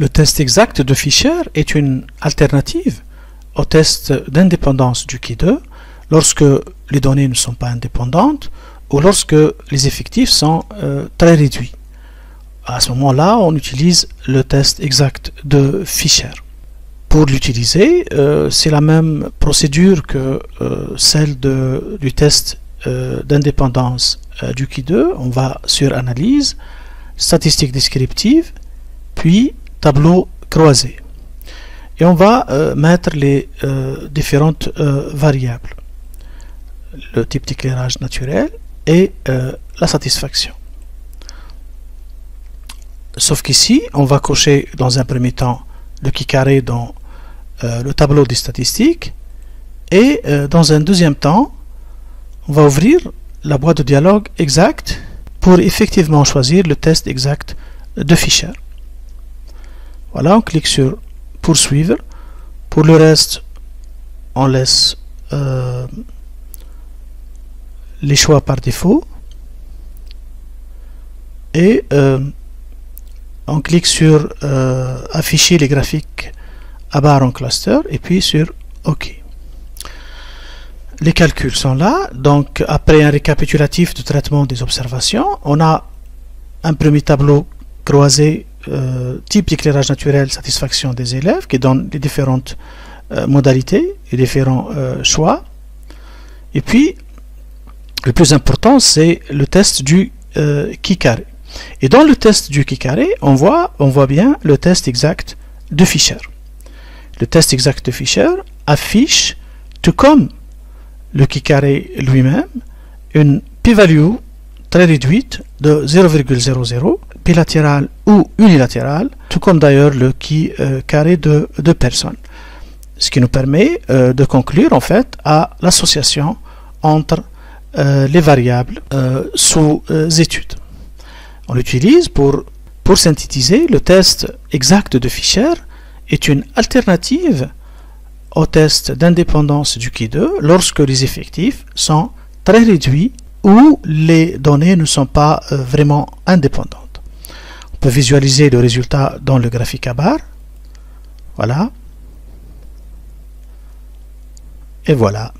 Le test exact de Fisher est une alternative au test d'indépendance du Ki2 lorsque les données ne sont pas indépendantes ou lorsque les effectifs sont très réduits. À ce moment-là, on utilise le test exact de Fisher. Pour l'utiliser, c'est la même procédure que celle du test d'indépendance du Ki2. On va sur Analyse, Statistiques descriptives, puis Tableau croisé. Et on va mettre les différentes variables. Le type d'éclairage naturel et la satisfaction. Sauf qu'ici, on va cocher dans un premier temps le Ki carré dans le tableau des statistiques et dans un deuxième temps, on va ouvrir la boîte de dialogue exact pour effectivement choisir le test exact de Fisher. Voilà, on clique sur poursuivre. Pour le reste, on laisse les choix par défaut et on clique sur afficher les graphiques à barre en cluster et puis sur OK. Les calculs sont là, donc après un récapitulatif de traitement des observations, on a un premier tableau croisé type d'éclairage naturel, satisfaction des élèves qui donne les différentes modalités, les différents choix. Et puis, le plus important, c'est le test du Ki carré. Et dans le test du Ki carré, on voit bien le test exact de Fisher. Le test exact de Fisher affiche, tout comme le Ki carré lui-même, une p-value très réduite de 0,00, bilatérale ou unilatérale, tout comme d'ailleurs le Ki carré de personnes. Ce qui nous permet de conclure en fait à l'association entre les variables sous étude. On l'utilise pour synthétiser. Le test exact de Fisher est une alternative au test d'indépendance du Ki2 lorsque les effectifs sont très réduits ou les données ne sont pas vraiment indépendantes. On peut visualiser le résultat dans le graphique à barre. Voilà. Et voilà.